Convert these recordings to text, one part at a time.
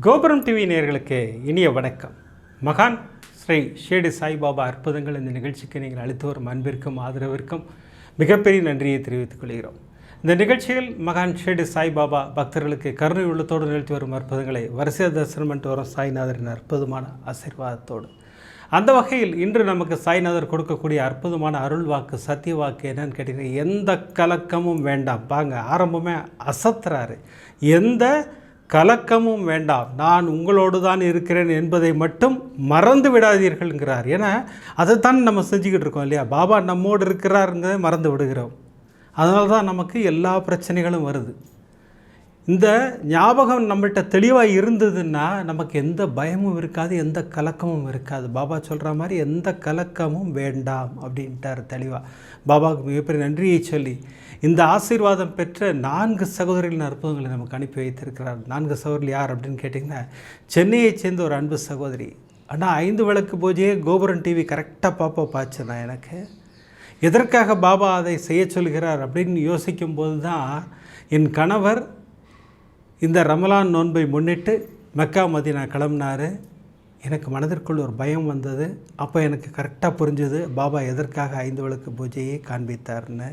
கோபுரம் டிவி நேயர்களுக்கு இனிய வணக்கம். மகான் ஸ்ரீ ஷிரடி சாய்பாபா அற்புதங்கள் இந்த நிகழ்ச்சிக்கு நீங்கள் அளித்து வரும் அன்பிற்கும் ஆதரவிற்கும் மிகப்பெரிய நன்றியை தெரிவித்துக் கொள்கிறோம். இந்த நிகழ்ச்சியில் மகான் ஷிரடி சாய்பாபா பக்தர்களுக்கு கருணை உள்ளத்தோடு நிகழ்த்தி வரும் அற்புதங்களை வரிசை தரிசனம் பண்ணிட்டு வரும் சாய்நாதரின் அற்புதமான ஆசீர்வாதத்தோடு. அந்த வகையில் இன்று நமக்கு சாய்நாதர் கொடுக்கக்கூடிய அற்புதமான அருள் வாக்கு சத்திய வாக்கு என்னன்னு கேட்டீங்கன்னா, எந்த கலக்கமும் வேண்டாம். பாங்க ஆரம்பமே அசத்துறாரு. எந்த கலக்கமும் வேண்டாம், நான் உங்களோடு தான் இருக்கிறேன் என்பதை மட்டும் மறந்து விடாதீர்கள்ங்கிறார். ஏன்னா அதைத்தான் நம்ம செஞ்சுக்கிட்டு இருக்கோம் இல்லையா? பாபா நம்மோடு இருக்கிறாருங்கிறத மறந்து விடுகிறோம். அதனால தான் நமக்கு எல்லா பிரச்சனைகளும் வருது. இந்த ஞாபகம் நம்மள்கிட்ட தெளிவாக இருந்ததுன்னா நமக்கு எந்த பயமும் இருக்காது, எந்த கலக்கமும் இருக்காது. பாபா சொல்கிற மாதிரி எந்த கலக்கமும் வேண்டாம் அப்படின்ட்டார் தெளிவாக. பாபாவுக்கு மிகப்பெரிய நன்றியை சொல்லி இந்த ஆசீர்வாதம் பெற்ற 4 சகோதரிகளின் அற்புதங்களை நமக்கு அனுப்பி வைத்திருக்கிறார். 4 சகோதரிகள் யார் அப்படின்னு கேட்டிங்கன்னா, சென்னையைச் சேர்ந்த ஒரு அன்பு சகோதரி. ஆனால் 5 விளக்கு பூஜையே கோபுரம் டிவி கரெக்டாக பாய்ச்சேன். எனக்கு எதற்காக பாபா அதை செய்ய சொல்கிறார் அப்படின்னு யோசிக்கும்போது தான் என் கணவர் இந்த ரமலான் நோன்பை முன்னிட்டு மெக்கா மதீனா கிளம்பினார். எனக்கு மனதிற்குள் ஒரு பயம் வந்தது. அப்போ எனக்கு கரெக்டாக புரிஞ்சது பாபா எதற்காக 5 விளக்கு பூஜையை காண்பித்தார்னு.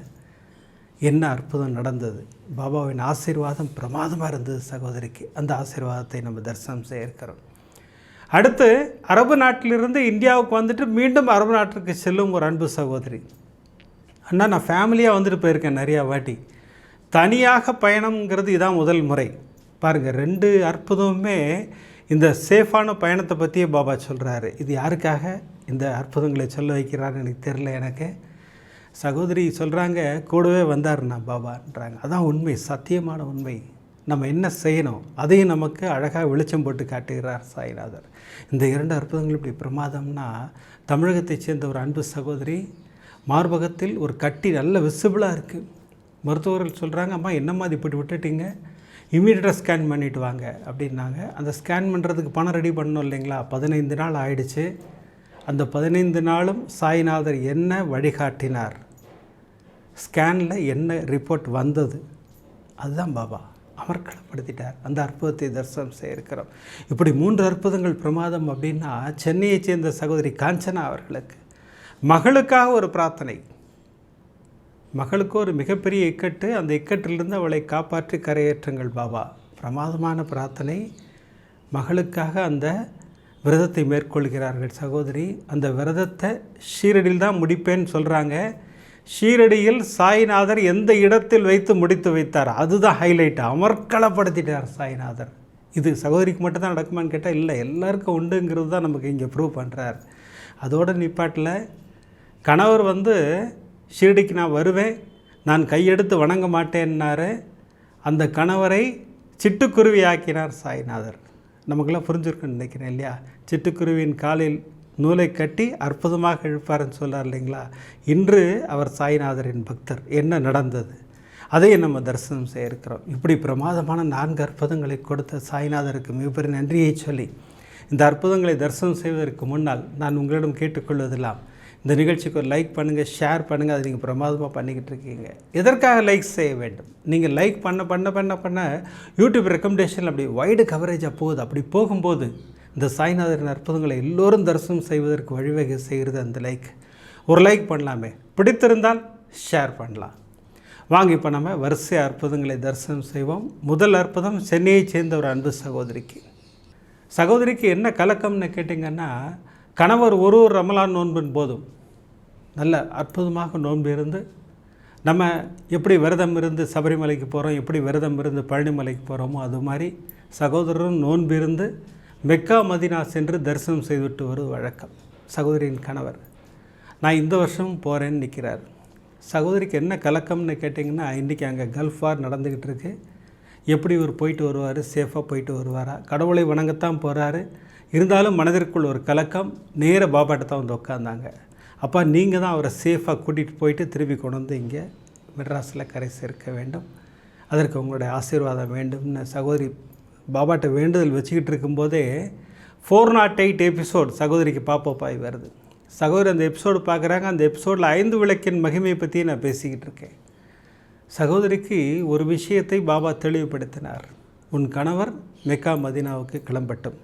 என்ன அற்புதம் நடந்தது! பாபாவின் ஆசீர்வாதம் பிரமாதமாக இருந்தது சகோதரிக்கு. அந்த ஆசீர்வாதத்தை நம்ம தரிசனம் செய்ய இருக்கிறோம். அடுத்து அரபு நாட்டிலிருந்து இந்தியாவுக்கு வந்துட்டு மீண்டும் அரபு நாட்டிற்கு செல்லும் ஒரு அன்பு சகோதரி. அண்ணா, நான் ஃபேமிலியாக வந்துட்டு போயிருக்கேன் நிறையா வாட்டி. தனியாக பயணம்ங்கிறது இதான் முதல் முறை. பாருங்கள், 2 அற்புதமுமே இந்த சேஃபான பயணத்தை பற்றியே பாபா சொல்கிறாரு. இது யாருக்காக இந்த அற்புதங்களை சொல்ல வைக்கிறாருன்னு எனக்கு தெரில. எனக்கு சகோதரி சொல்கிறாங்க, கூடவே வந்தாருண்ணா பாபான்றாங்க. அதான் உண்மை, சத்தியமான உண்மை. நம்ம என்ன செய்யணும் அதையும் நமக்கு அழகாக வெளிச்சம் போட்டு காட்டுகிறார் சாய்நாதர். இந்த 2 அற்புதங்கள் இப்படி பிரமாதம்னா, தமிழகத்தைச் சேர்ந்த ஒரு அன்பு சகோதரி மார்பகத்தில் ஒரு கட்டி நல்ல விசிபிளாக இருக்குது. மருத்துவர்கள் சொல்கிறாங்க, அம்மா என்னம்மா அது இப்படி விட்டுட்டிங்க, இமீடியட்டாக ஸ்கேன் பண்ணிவிட்டு வாங்க அப்படின்னாங்க. அந்த ஸ்கேன் பண்ணுறதுக்கு பணம் ரெடி பண்ணணும் இல்லைங்களா? 15 நாள் ஆயிடுச்சு. அந்த 15 நாளும் சாய்நாதர் என்ன வழிகாட்டினார், ஸ்கேனில் என்ன ரிப்போர்ட் வந்தது, அதுதான் பாபா அமர்க்களப்படுத்திட்டார். அந்த அற்புதத்தை தரிசனம் செய்ய இருக்கிறோம். இப்படி 3 அற்புதங்கள் பிரமாதம். அப்படின்னா சென்னையைச் சேர்ந்த சகோதரி காஞ்சனா அவர்களுக்கு மகளுக்காக ஒரு பிரார்த்தனை. மகளுக்கு ஒரு மிகப்பெரிய இக்கட்டு, அந்த இக்கட்டிலிருந்து அவளை காப்பாற்றி கரையேற்றுங்கள் பாபா. பிரமாதமான பிரார்த்தனை. மகளுக்காக அந்த விரதத்தை மேற்கொள்கிறார்கள் சகோதரி. அந்த விரதத்தை ஷீரடியில் தான் முடிப்பேன்னு சொல்கிறாங்க. ஷீரடியில் சாய்நாதர் எந்த இடத்தில் வைத்து முடித்து வைத்தார், அதுதான் ஹைலைட். அமர்க்களப்படுத்திட்டார் சாய்நாதர். இது சகோதரிக்கு மட்டும்தான் நடக்குமான்னு கேட்டால் இல்லை, எல்லாருக்கும் உண்டுங்கிறது தான் நமக்கு இங்கே ப்ரூவ் பண்ணுறார். அதோட நிப்பாட்டில் கணவர் ஷீரடிக்கு நான் வருவேன், நான் கையெடுத்து வணங்க மாட்டேன்னாரு. அந்த கணவரை சிட்டுக்குருவி ஆக்கினார் சாய்நாதர். நமக்கெல்லாம் புரிஞ்சுருக்குன்னு நினைக்கிறேன் இல்லையா? சிட்டுக்குருவியின் காலில் நூலை கட்டி அற்புதமாக இழுப்பார்னு சொல்லார் இல்லைங்களா? இன்று அவர் சாய்நாதரின் பக்தர். என்ன நடந்தது அதை நம்ம தரிசனம் செய்ய இருக்கிறோம். இப்படி பிரமாதமான 4 அற்புதங்களை கொடுத்த சாய்நாதருக்கு மிகப்பெரிய நன்றியை சொல்லி இந்த அற்புதங்களை தரிசனம் செய்வதற்கு முன்னால் நான் உங்களிடம் கேட்டுக்கொள்வதெல்லாம், இந்த நிகழ்ச்சிக்கு ஒரு லைக் பண்ணுங்கள், ஷேர் பண்ணுங்கள். அது நீங்கள் பிரமாதமாக பண்ணிக்கிட்டு இருக்கீங்க. எதற்காக லைக் செய்ய வேண்டும்? நீங்கள் லைக் பண்ண பண்ண பண்ண பண்ண யூடியூப் ரெக்கமெண்டேஷன் அப்படி வைடு கவரேஜாக போகுது. அப்படி போகும்போது இந்த சாய்நாதரின் அற்புதங்களை எல்லோரும் தரிசனம் செய்வதற்கு வழிவகை செய்கிறது அந்த லைக். ஒரு லைக் பண்ணலாமே, பிடித்திருந்தால் ஷேர் பண்ணலாம். வாங்க இப்போ நம்ம வரிசை அற்புதங்களை தரிசனம் செய்வோம். முதல் அற்புதம் சென்னையைச் சேர்ந்த ஒரு அன்பு சகோதரிக்கு என்ன கலக்கம்னு கேட்டிங்கன்னா, கணவர் ஒரு ரமலான் நோன்பின் போதும் நல்ல அற்புதமாக நோன்பு இருந்து, நம்ம எப்படி விரதம் இருந்து சபரிமலைக்கு போகிறோம், எப்படி விரதம் இருந்து பழனிமலைக்கு போகிறோமோ அது மாதிரி சகோதரரும் நோன்பு இருந்து மெக்கா மதீனா சென்று தரிசனம் செய்துவிட்டு வருவது வழக்கம். சகோதரியின் கணவர் நான் இந்த வருஷமும் போகிறேன்னு நிற்கிறார். சகோதரிக்கு என்ன கலக்கம்னு கேட்டிங்கன்னா, இன்றைக்கி அங்கே கல்ஃப் வார் நடந்துக்கிட்டு இருக்கு. எப்படி இவர் போயிட்டு வருவார், சேஃபாக போயிட்டு வருவாரா? கடவுளை வணங்கத்தான் போகிறாரு. இருந்தாலும் மனதிற்குள் ஒரு கலக்கம். நேர பாபாட்ட தான் உட்காந்தாங்க. அப்பா, நீங்கள் தான் அவரை சேஃபாக கூட்டிகிட்டு போயிட்டு திரும்பி கொண்டு இங்கே மெட்ராஸில் கரை சேர்க்க வேண்டும், அதற்கு உங்களுடைய ஆசீர்வாதம் வேண்டும்னு சகோதரி பாபாட்ட வேண்டுதல் வச்சுக்கிட்டு இருக்கும்போதே 408 எபிசோட் சகோதரிக்கு பாப்பப்பாய் வருது. சகோதரி அந்த எபிசோடு பார்க்குறாங்க. அந்த எபிசோடில் 5 விளக்கின் மகிமையை பற்றி நான் பேசிக்கிட்டு இருக்கேன். சகோதரிக்கு ஒரு விஷயத்தை பாபா தெளிவுபடுத்தினார். உன் கணவர் மெக்கா மதீனாவுக்கு கிளம்பட்டும்,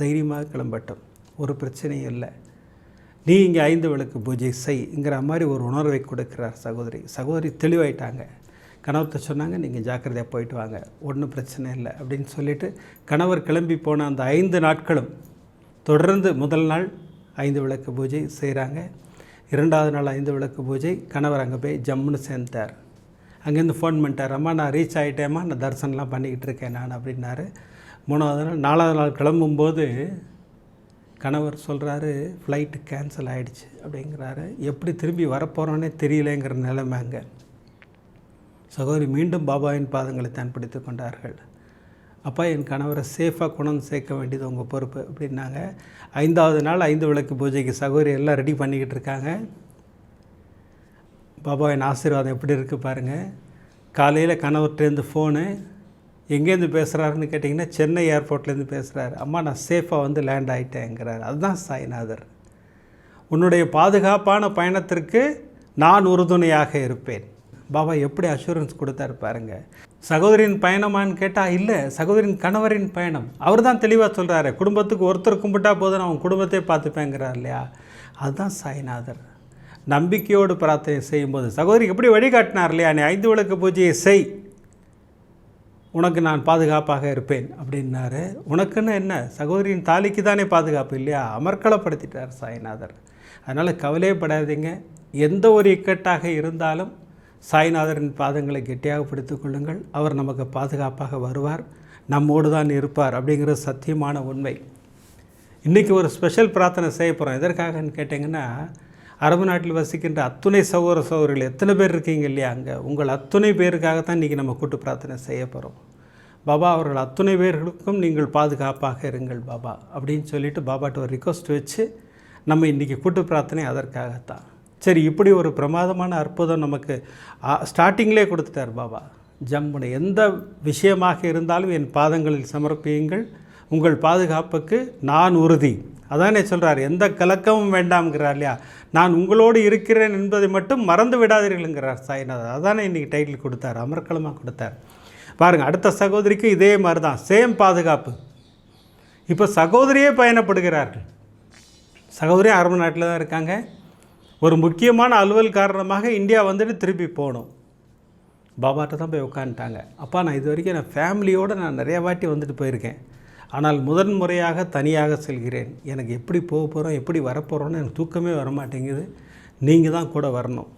தைரியமாக கிளம்பட்டும், ஒரு பிரச்சனையும் இல்லை, நீ இங்கே 5 விளக்கு பூஜை செய்ங்கிற மாதிரி ஒரு உணர்வை கொடுக்கிறார் சகோதரி தெளிவாயிட்டாங்க. கணவர்கிட்ட சொன்னாங்க, நீங்கள் ஜாக்கிரதையாக போயிட்டு வாங்க, ஒன்றும் பிரச்சனை இல்லை அப்படின்னு சொல்லிவிட்டு கணவர் கிளம்பி போன அந்த 5 நாட்களும் தொடர்ந்து முதல் நாள் 5 விளக்கு பூஜை செய்கிறாங்க. 2வது நாள் 5 விளக்கு பூஜை. கணவர் அங்கே போய் ஜம்முன்னு சேர்ந்தார். அங்கேருந்து ஃபோன் பண்ணிட்டார், அம்மா நான் ரீச் ஆகிட்டேம்மா, நான் தரிசனம்லாம் பண்ணிக்கிட்டு இருக்கேன் நான் அப்படின்னாரு. 3வது நாள் 4வது நாள் கிளம்பும்போது கணவர் சொல்கிறாரு, ஃப்ளைட்டு கேன்சல் ஆகிடுச்சு அப்படிங்கிறாரு. எப்படி திரும்பி வரப்போகிறோன்னே தெரியலேங்கிற நிலைமை அங்கே. சகோதரி மீண்டும் பாபாவின் பாதங்களை தான் பிடித்து கொண்டார்கள். அப்பா, என் கணவரை சேஃபாக கொண்டு சேர்க்க வேண்டியது உங்கள் பொறுப்பு அப்படின்னாங்க. 5வது நாள் 5 விளக்கு பூஜைக்கு சகோதரி எல்லாம் ரெடி பண்ணிக்கிட்டு இருக்காங்க. பாபாவின் ஆசீர்வாதம் எப்படி இருக்குது பாருங்கள். காலையில் கணவர்கிட்டேருந்து ஃபோனு, எங்கேருந்து பேசுகிறாருன்னு கேட்டிங்கன்னா சென்னை ஏர்போர்ட்லேருந்து பேசுகிறாரு. அம்மா நான் சேஃபாக வந்து லேண்ட் ஆகிட்டேங்கிறார். அதுதான் சாய்நாதர். உன்னுடைய பாதுகாப்பான பயணத்திற்கு நான் உறுதுணையாக இருப்பேன். பாபா எப்படி அஷூரன்ஸ் கொடுத்தாரு பாருங்கள். சகோதரின் பயணமான்னு கேட்டால் இல்லை, சகோதரின் கணவரின் பயணம். அவர் தான் தெளிவாக சொல்கிறாரு, குடும்பத்துக்கு ஒருத்தர் கும்பிட்டா போதும், நான் அவன் குடும்பத்தை பார்த்துப்பேங்கிறார் இல்லையா. அதுதான் சாய்நாதர். நம்பிக்கையோடு பிரார்த்தனை செய்யும்போது சகோதரிக்கு எப்படி வழிகாட்டினார் இல்லையா, நீ 5 விளக்கு பூஜையை செய், உனக்கு நான் பாதுகாப்பாக இருப்பேன் அப்படின்னாரு. உனக்குன்னு என்ன, சகோதரியின் தாலிக்கு தானே பாதுகாப்பு இல்லையா, அமர்க்களப்படுத்திட்டார் சாய்நாதர். அதனால் கவலையப்படாதீங்க. எந்த ஒரு இக்கட்டாக இருந்தாலும் சாய்நாதரின் பாதங்களை கெட்டியாக பிடித்து கொள்ளுங்கள். அவர் நமக்கு பாதுகாப்பாக வருவார், நம்மோடு தான் இருப்பார் அப்படிங்கிற சத்தியமான உண்மை. இன்றைக்கி ஒரு ஸ்பெஷல் பிரார்த்தனை செய்ய போகிறோம். எதற்காகன்னு கேட்டிங்கன்னா, அரபு நாட்டில் வசிக்கின்ற அத்துணை சகோதரர்கள் எத்தனை பேர் இருக்கீங்க இல்லையா, அங்கே உங்கள் அத்துணை பேருக்காகத்தான் இன்றைக்கி நம்ம கூட்டு பிரார்த்தனை செய்ய போகிறோம். பாபா, அவர்கள் அத்துணை பேர்களுக்கும் நீங்கள் பாதுகாப்பாக இருங்கள் பாபா அப்படின்னு சொல்லிவிட்டு பாபாட்ட ஒரு ரிக்வஸ்ட் வச்சு நம்ம இன்றைக்கி கூட்டு பிரார்த்தனை அதற்காகத்தான். சரி, இப்படி ஒரு பிரமாதமான அற்புதம் நமக்கு ஸ்டார்டிங்லேயே கொடுத்துட்டார் பாபா. ஜம்முனை எந்த விஷயமாக இருந்தாலும் என் பாதங்களில் சமர்ப்பியுங்கள், உங்கள் பாதுகாப்புக்கு நான் உறுதி. அதானே சொல்கிறார், எந்த கலக்கமும் வேண்டாம்ங்கிறார் இல்லையா. நான் உங்களோடு இருக்கிறேன் என்பதை மட்டும் மறந்து விடாதீர்கள்ங்கிறார் சாய்நாதர். அதானே இன்றைக்கி டைட்டில் கொடுத்தார், அமர்க்களமாக கொடுத்தார் பாருங்கள். அடுத்த சகோதரிக்கு இதே மாதிரி தான், சேம் பாதுகாப்பு. இப்போ சகோதரியே பயணப்படுகிறார்கள். சகோதரி அரபு நாட்டில் தான் இருக்காங்க. ஒரு முக்கியமான அலுவல் காரணமாக இந்தியா வந்துட்டு திருப்பி போகணும். பாபாட்ட தான் போய் உட்காந்துட்டாங்க. அப்பா, நான் இது வரைக்கும் நான் ஃபேமிலியோடு நான் நிறையா வாட்டி வந்துட்டு போயிருக்கேன், ஆனால் முதன் முறையாக தனியாக செல்கிறேன். எனக்கு எப்படி போக போகிறோம், எப்படி வரப்போகிறோன்னு எனக்கு தூக்கமே வரமாட்டேங்குது. நீங்கள் தான் கூட வரணும்.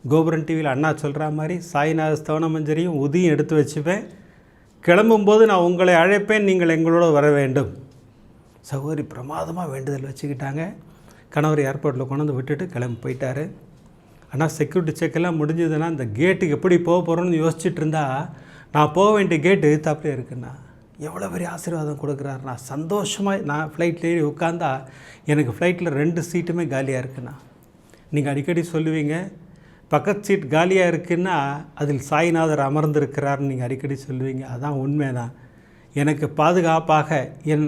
கோபுரன் டிவியில் அண்ணா சொல்கிற மாதிரி சாய்நாத ஸ்தவன மஞ்சரியும் உதியும் எடுத்து வச்சுப்பேன். கிளம்பும்போது நான் உங்களை அழைப்பேன், நீங்கள் எங்களோட வர வேண்டும். சகோதரி பிரமாதமாக வேண்டுதல் வச்சுக்கிட்டாங்க. கணவர் ஏர்போர்ட்டில் கொண்டு வந்து விட்டுட்டு கிளம்பி போயிட்டார். ஆனால் செக்யூரிட்டி செக்கெல்லாம் முடிஞ்சதுன்னா இந்த கேட்டுக்கு எப்படி போக போகிறோன்னு யோசிச்சுட்டு இருந்தால், நான் போக வேண்டிய கேட்டு எதிர்த்தாப்புலே இருக்குண்ணா. எவ்வளோ பெரிய ஆசீர்வாதம் கொடுக்குறாருண்ணா. சந்தோஷமாக நான் ஃப்ளைட்டில் ஏறி உட்காந்தா எனக்கு ஃப்ளைட்டில் 2 சீட்டுமே காலியாக இருக்குண்ணா. நீங்கள் அடிக்கடி சொல்லுவீங்க, பக்கத்து சீட் காலியாக இருக்குன்னா அதில் சாய்நாதர் அமர்ந்திருக்கிறார்னு நீங்கள் அடிக்கடி சொல்லுவீங்க. அதான் உண்மைதான். எனக்கு பாதுகாப்பாக என்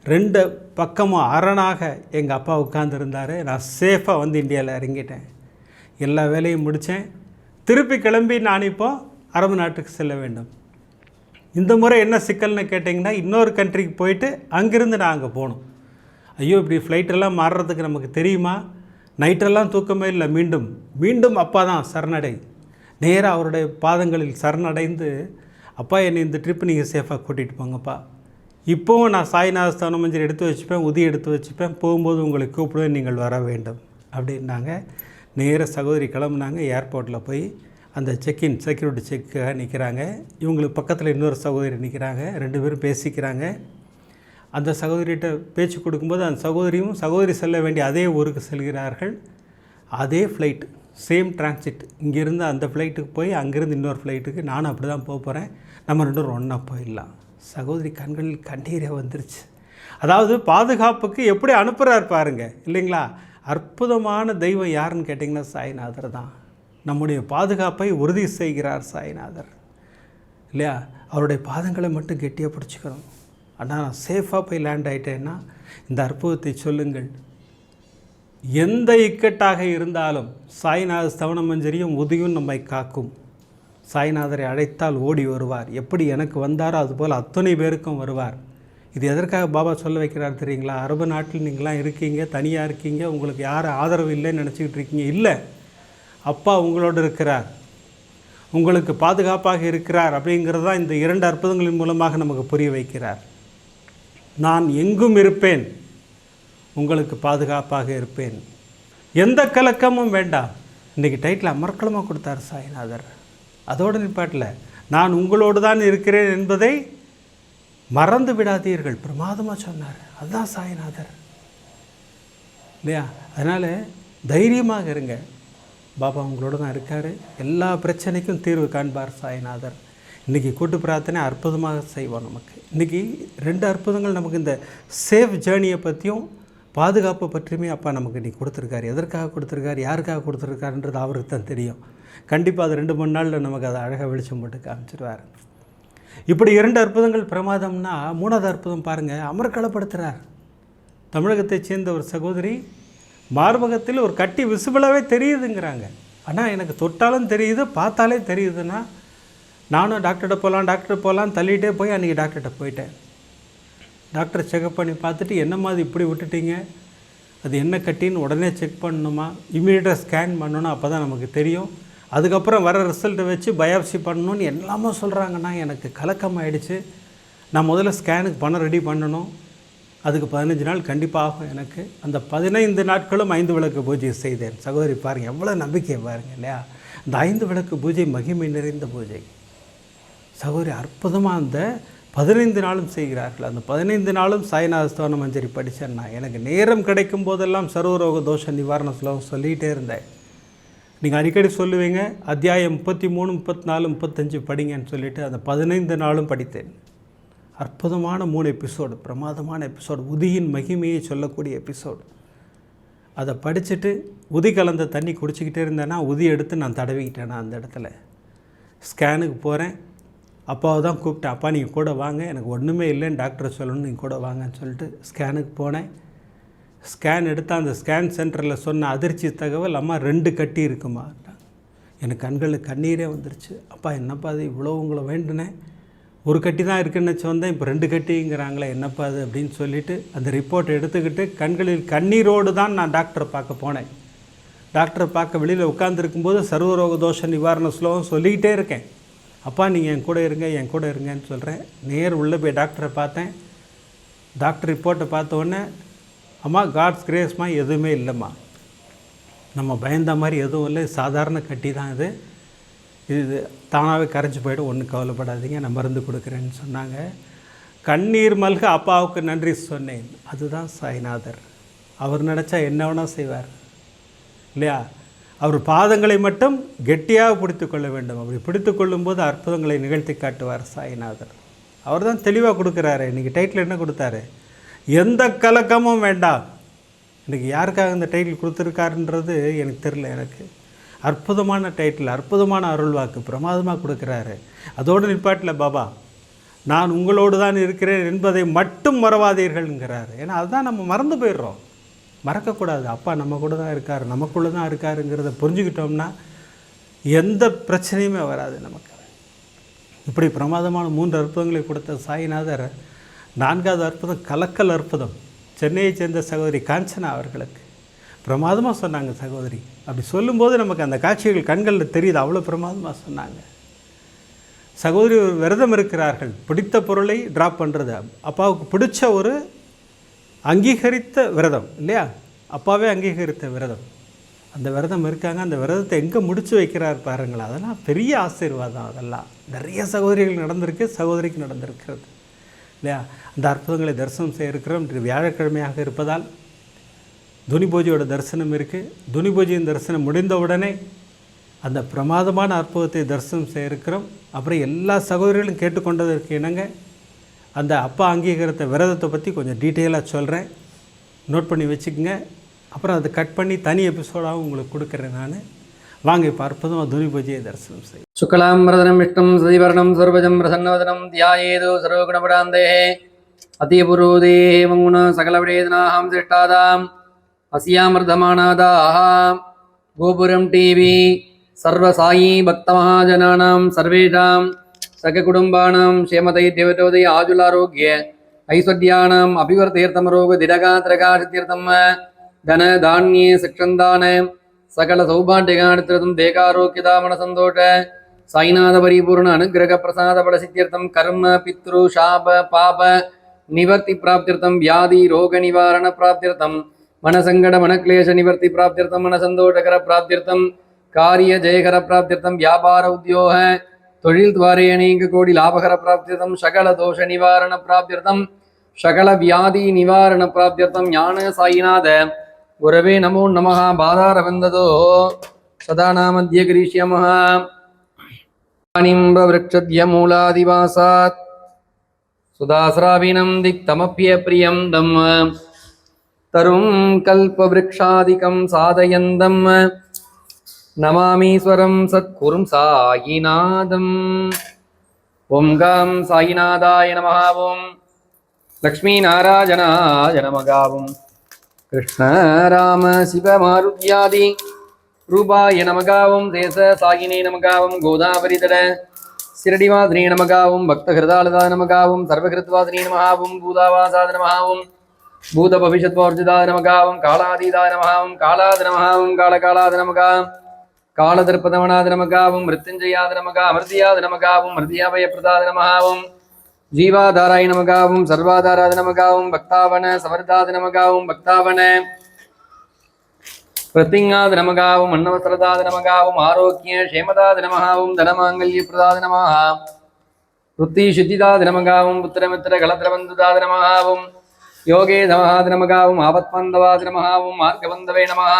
2 பக்கமும் அரணாக எங்கள் அப்பா உட்கார்ந்துருந்தார். நான் சேஃபாக வந்து இந்தியாவில் இறங்கிட்டேன். எல்லா வேலையும் முடித்தேன். திருப்பி கிளம்பி நான் இப்போது அரபு நாட்டுக்கு செல்ல வேண்டும். இந்த முறை என்ன சிக்கல்னு கேட்டிங்கன்னா, இன்னொரு கண்ட்ரிக்கு போயிட்டு அங்கேருந்து நான் அங்கே போகணும். ஐயோ, இப்படி ஃப்ளைட்டெல்லாம் மாறுறதுக்கு நமக்கு தெரியுமா? நைட்டெல்லாம் தூக்கமே இல்லை. மீண்டும் அப்பா தான் சரணடை. நேராக அவருடைய பாதங்களில் சரணடைந்து, அப்பா என்னை இந்த ட்ரிப்பு நீங்கள் சேஃபாக கூட்டிகிட்டு போங்கப்பா. இப்போவும் நான் சாய்நாத ஸ்தவன மஞ்சரி எடுத்து வச்சுப்பேன், உதி எடுத்து வச்சுப்பேன், போகும்போது உங்களை கூப்பிடுவேன், நீங்கள் வர வேண்டும் அப்படின்னாங்க. நேராக சகோதரி கிளம்புனாங்க. ஏர்போர்ட்டில் போய் அந்த செக்இன் செக்யூரிட்டி செக்காக நிற்கிறாங்க. இவங்களுக்கு பக்கத்தில் இன்னொரு சகோதரி நிற்கிறாங்க. 2 பேரும் பேசிக்கிறாங்க. அந்த சகோதரிகிட்ட பேச்சு கொடுக்கும்போது அந்த சகோதரி செல்ல வேண்டிய அதே ஊருக்கு செல்கிறார்கள். அதே ஃப்ளைட், சேம் டிரான்சிட். இங்கேருந்து அந்த ஃப்ளைட்டுக்கு போய் அங்கேருந்து இன்னொரு ஃப்ளைட்டுக்கு நானும் அப்படி தான் போக போகிறேன். நம்ம 2 பேரும் ஒன்றா போயிடலாம். சகோதரி கண்களில் கண்ணீரே வந்துருச்சு. அதாவது பாதுகாப்புக்கு எப்படி அனுப்புகிறார் பாருங்க இல்லைங்களா. அற்புதமான தெய்வம் யாருன்னு கேட்டிங்கன்னா சாய்நாதர் தான். நம்முடைய பாதுகாப்பை உறுதி செய்கிறார் சாய்நாதர் இல்லையா. அவருடைய பாதங்களை மட்டும் கெட்டியாக பிடிச்சிக்கிறோம். ஆனால் நான் சேஃபாக போய் லேண்ட் ஆகிட்டேன்னா இந்த அற்புதத்தை சொல்லுங்கள். எந்த இக்கட்டாக இருந்தாலும் சாய்நாத ஸ்தவன மஞ்சரியும் உதியும் நம்மை காக்கும். சாய்நாதரை அழைத்தால் ஓடி வருவார். எப்படி எனக்கு வந்தாரோ அதுபோல் அத்தனை பேருக்கும் வருவார். இது எதற்காக பாபா சொல்ல வைக்கிறார் தெரியுங்களா? அரபு நாட்டில் நீங்களாம் இருக்கீங்க, தனியாக இருக்கீங்க, உங்களுக்கு யாரும் ஆதரவு இல்லைன்னு நினச்சிக்கிட்டு இருக்கீங்க. இல்லை, அப்பா உங்களோடு இருக்கிறார், உங்களுக்கு பாதுகாப்பாக இருக்கிறார் அப்படிங்கிறது தான் இந்த 2 அற்புதங்களின் மூலமாக நமக்கு புரிய வைக்கிறார். நான் எங்கும் இருப்பேன், உங்களுக்கு பாதுகாப்பாக இருப்பேன், எந்த கலக்கமும் வேண்டாம். இன்றைக்கி டைட்டில் அமர்க்களமாக கொடுத்தார் சாய்நாதர். அதோடு நிப்பாட்டில் நான் உங்களோடு தான் இருக்கிறேன் என்பதை மறந்து விடாதீர்கள், பிரமாதமாக சொன்னார். அதுதான் சாய்நாதர் இல்லையா? அதனால் தைரியமாக இருங்க, பாபா உங்களோட தான் இருக்கார். எல்லா பிரச்சனைக்கும் தீர்வு காண்பார் சாய்நாதர். இன்றைக்கி கூட்டு பிரார்த்தனை அற்புதமாக செய்வோம். நமக்கு இன்றைக்கி 2 அற்புதங்கள் நமக்கு இந்த சேஃப் ஜேர்னியை பற்றியும் பாதுகாப்பு பற்றியுமே அப்பா நமக்கு இன்றைக்கி கொடுத்துருக்காரு. எதற்காக கொடுத்துருக்காரு, யாருக்காக கொடுத்துருக்காருன்றது அவருக்கு தான் தெரியும். கண்டிப்பாக அது 2-3 நாளில் நமக்கு அதை அழகாக வெளிச்சம் போட்டு காமிச்சிருவார். இப்படி 2 அற்புதங்கள் பிரமாதம்னா 3வது அற்புதம் பாருங்கள், அமர்க்களப்படுத்துகிறார். தமிழகத்தைச் சேர்ந்த ஒரு சகோதரி மார்பகத்தில் ஒரு கட்டி விசிபிளாகவே தெரியுதுங்கிறாங்க. ஆனால் எனக்கு தொட்டாலும் தெரியுது, பார்த்தாலே தெரியுதுன்னா நானும் டாக்டர்கிட்ட போகலாம் தள்ளிகிட்டே போய் அன்றைக்கி டாக்டர்கிட்ட போயிட்டேன். டாக்டர் செக்அப் பண்ணி பார்த்துட்டு என்னம்மா அது இப்படி விட்டுட்டீங்க, அது என்ன கட்டின்னு உடனே செக் பண்ணணுமா, இமீடியட்டாக ஸ்கேன் பண்ணணும், அப்போ தான் நமக்கு தெரியும், அதுக்கப்புறம் வர ரிசல்ட்டை வச்சு பயாப்சி பண்ணணும்னு எல்லாமே சொல்கிறாங்கன்னா எனக்கு கலக்கமாகிடுச்சு. நான் முதல்ல ஸ்கேனுக்கு பணம் ரெடி பண்ணணும், அதுக்கு 15 நாள் கண்டிப்பாக ஆகும் எனக்கு. அந்த 15 நாட்களும் 5 விளக்கு பூஜை செய்தேன். சகோதரி பாருங்கள், எவ்வளோ நம்பிக்கை பாருங்கள் இல்லையா? அந்த 5 விளக்கு பூஜை மகிமை நிறைந்த பூஜை. சகோதரி அற்புதமாக அந்த 15 நாளும் செய்கிறார்கள். அந்த 15 நாளும் சாய்நாத ஸ்தோன மஞ்சரி படித்தேன்னா எனக்கு நேரம் கிடைக்கும் போதெல்லாம் சர்வரோக தோஷ நிவாரண ஸ்லோகம் சொல்லிகிட்டே இருந்தேன். நீங்கள் அடிக்கடி சொல்லுவீங்க, அத்தியாயம் 33, 34, 35 படிங்கன்னு சொல்லிவிட்டு அந்த 15 நாளும் படித்தேன். அற்புதமான 3 எபிசோடு, பிரமாதமான எபிசோடு, உதியின் மகிமையை சொல்லக்கூடிய எபிசோடு. அதை படிச்சுட்டு உதி கலந்த தண்ணி குடிச்சிக்கிட்டே இருந்தேன்னா உதி எடுத்து நான் தடவிக்கிட்டேன்னா அந்த இடத்துல. ஸ்கேனுக்கு போகிறேன், அப்பாவை தான் கூப்பிட்டேன், அப்பா நீங்கள் கூட வாங்க, எனக்கு ஒன்றுமே இல்லைன்னு டாக்டர் சொல்லணும், நீங்கள் கூட வாங்கன்னு சொல்லிட்டு ஸ்கேனுக்கு போனேன். ஸ்கேன் எடுத்து அந்த ஸ்கேன் சென்டரில் சொன்ன அதிர்ச்சி தகவல், அம்மா 2 கட்டி இருக்குமா. எனக்கு கண்களுக்கு கண்ணீரே வந்துருச்சு. அப்பா என்னப்பா அது, இவ்வளோ உங்களை வேண்டுனேன், ஒரு கட்டி தான் இருக்குன்னு வச்சு வந்தேன், இப்போ 2 கட்டிங்கிறாங்களே என்னப்பா அது அப்படின்னு சொல்லிவிட்டு அந்த ரிப்போர்ட்டை எடுத்துக்கிட்டு கண்களில் கண்ணீரோடு தான் நான் டாக்டரை பார்க்க போனேன். டாக்டரை பார்க்க வெளியில் உட்காந்துருக்கும்போது சர்வரோக தோஷ நிவாரண ஸ்லோகம் சொல்லிக்கிட்டே இருக்கேன். அப்பா நீங்கள் என் கூட இருங்க, என் கூட இருங்கன்னு சொல்கிறேன். நேர் உள்ளே போய் டாக்டரை பார்த்தேன். டாக்டர் ரிப்போர்ட்டை பார்த்த உடனே, அம்மா காட்ஸ் கிரேஸ்மா எதுவுமே இல்லைம்மா, நம்ம பயந்த மாதிரி எதுவும் இல்லை, சாதாரண கட்டி தான் இது தானாகவே கரைஞ்சி போய்டும், ஒன்றும் கவலைப்படாதீங்க, நான் மருந்து கொடுக்குறேன்னு சொன்னாங்க. கண்ணீர் மல்க அப்பாவுக்கு நன்றி சொன்னேன். அதுதான் சாய்நாதர். அவர் நினச்சா என்ன வேணால் செய்வார் இல்லையா? அவர் பாதங்களை மட்டும் கெட்டியாக பிடித்து கொள்ள வேண்டும். அப்படி பிடித்து கொள்ளும்போது அற்புதங்களை நிகழ்த்தி காட்டுவார் சாய்நாதர். அவர் தான் தெளிவாக கொடுக்குறாரு. இன்றைக்கி டைட்டில் என்ன கொடுத்தாரு, எந்த கலக்கமும் வேண்டாம். இன்றைக்கி யாருக்காக இந்த டைட்டில் கொடுத்துருக்காருன்றது எனக்கு தெரில. எனக்கு அற்புதமான டைட்டில், அற்புதமான அருள்வாக்கு பிரமாதமாக கொடுக்குறாரு. அதோடு நிப்பாட்டில் பாபா நான் உங்களோடு தான் இருக்கிறேன் என்பதை மட்டும் மறவாதீர்கள்ங்கிறாரு. ஏன்னா அதுதான் நம்ம மறந்து போயிடுறோம். மறக்கக்கூடாது, அப்பா நம்ம கூட தான் இருக்கார், நமக்குள்ளே தான் இருக்காருங்கிறத புரிஞ்சுக்கிட்டோம்னா எந்த பிரச்சனையுமே வராது நமக்கு. இப்படி பிரமாதமான 3 அற்புதங்களை கொடுத்த சாய்நாதர் 4வது அற்புதம் கலக்கல் அற்புதம். சென்னையைச் சேர்ந்த சகோதரி காஞ்சனா அவர்களுக்கு பிரமாதமாக சொன்னாங்க சகோதரி. அப்படி சொல்லும்போது நமக்கு அந்த காட்சிகள் கண்களில் தெரியுது, அவ்வளோ பிரமாதமாக சொன்னாங்க. சகோதரி ஒரு விரதம் இருக்கிறார்கள், பிடித்த பொருளை ட்ராப் பண்ணுறது. அப்பாவுக்கு பிடிச்ச ஒரு அங்கீகரித்த விரதம் இல்லையா, அப்பாவே அங்கீகரித்த விரதம். அந்த விரதம் இருக்காங்க. அந்த விரதத்தை எங்கே முடிச்சு வைக்கிறார் பாருங்களா, அதெல்லாம் பெரிய ஆசீர்வாதம். அதெல்லாம் நிறைய சகோதரிகள் நடந்திருக்கு, சகோதரிக்கு நடந்திருக்கிறது இல்லையா. அந்த அற்புதங்களை தரிசனம் செய்ய இருக்கிறோம். இன்று வியாழக்கிழமையாக இருப்பதால் துனி பூஜையோட தரிசனம் இருக்குது. துனி பூஜையின் தரிசனம் முடிந்தவுடனே அந்த பிரமாதமான அற்புதத்தை தரிசனம் செய்ய இருக்கிறோம். அப்புறம் எல்லா சகோதரிகளும் கேட்டுக்கொண்டதற்கு இணங்க அந்த அப்பா அங்கீகரித்த விரதத்தை பற்றி கொஞ்சம் டீட்டெயிலாக சொல்கிறேன், நோட் பண்ணி வச்சுக்கோங்க. அப்புறம் அதை கட் பண்ணி தனி எபிசோடாகவும் உங்களுக்கு கொடுக்குறேன் நான். வாங்க இப்போ அற்புதமாக துனி பூஜையை தரிசனம் செய்யும். சுக்லாம் வரதனம் விஷ்ணும் சதிவர்ணம் சர்வஜம் பிரசன்னவதனம் தியாயேது சர்வகுணபடாந்தே அதிபுரோதே மங்குண சகலவிடேதனாஹம் சிஷ்டாதாம் அஸ்யாமிர்தமானாதாஹ கோபுரம் டிவி सर्वसायी भक्तमहाजनानां सर्वेषां सककुटुम्बानां क्षेमदैर्यवतोदय आजुलारोग्य ऐश्वर्याणाम् अभिवर्धेर्थमरोगदिडगात्रकाशतीर्थं धन धान्ये सक्षन्दान सकल सौभाग्यगाणतीर्थं देकारोग्यदामनसन्तोष साईनाथ परिपूर्ण अनुग्रह प्रसाद फलसिद्ध्यर्थं कर्म पितृ शाप पाप निवर्ति प्राप्त्यर्थं व्याधि रोग निवारण प्राप्त्यर्थं मनसंकट मनक्लेश निवर्ति प्राप्त्यर्थं मनसन्तोषकर प्राप्त्यर्थं कार्य जयकर प्राप्त्यर्थं व्यापार उद्योग தொழில் द्वारे अनेक कोटि लाभकर प्राप्त्यर्थं सकल दोष निवारण प्राप्त्यर्थं सकल व्याधि निवारण प्राप्त्यर्थं ज्ञान साईनाथ गुरवे नमो नमः बाधारविन्दतो सदा नामद्य करिष्यामः निम्बवृक्षद्यमूलादिवासात् सुधास्राविनं दिक्तमप्यप्रियं दम् तरुं कल्पवृक्षादिकं साधयन्दं नमामीश्वरं सत्कुरुं सायिनाथम् ॐ गं सायिनाथाय नमः ॐ लक्ष्मीनारायणाय नमः ॐ कृष्ण राम शिव मारुत्यादि रूपाय नमः ॐ देश सायिने नमः ॐ गोदावरीतट शिरडिवासिने नमः ॐ भक्तहृदालदाय नमः ॐ सर्वकृत्वासिने नमः ॐ भूतावासाय नमः ॐ भूतभविष्यद्वर्जिताय नमः ॐ कालातीताय नमः ॐ कालाद नमः ॐ कालकालाद नमः कालदर्पदमनाद नमः ॐ मृत्युञ्जयाद नमः अमृतयाद नमः ॐ मृत्याभयप्रदाद नमः ॐ जीवाधाराय नमः ॐ सर्वाधाराय नमः ॐ भक्तावन समर्दाद नमः ॐ भक्तावन प्रतिज्ञाद नमः ॐ अन्नवस्त्रदाद नमः ॐ आरोग्य क्षेमदाद नमः ॐ धनमाङ्गल्यप्रदाद नमः वृत्तिशुद्धिदाद नमः ॐ पुत्रमित्र कलत्रबन्धुदाद नमः ॐ योगे नमः नमः ॐ आपत्पन्दवाद नमः ॐ मार्गबन्धवे नमः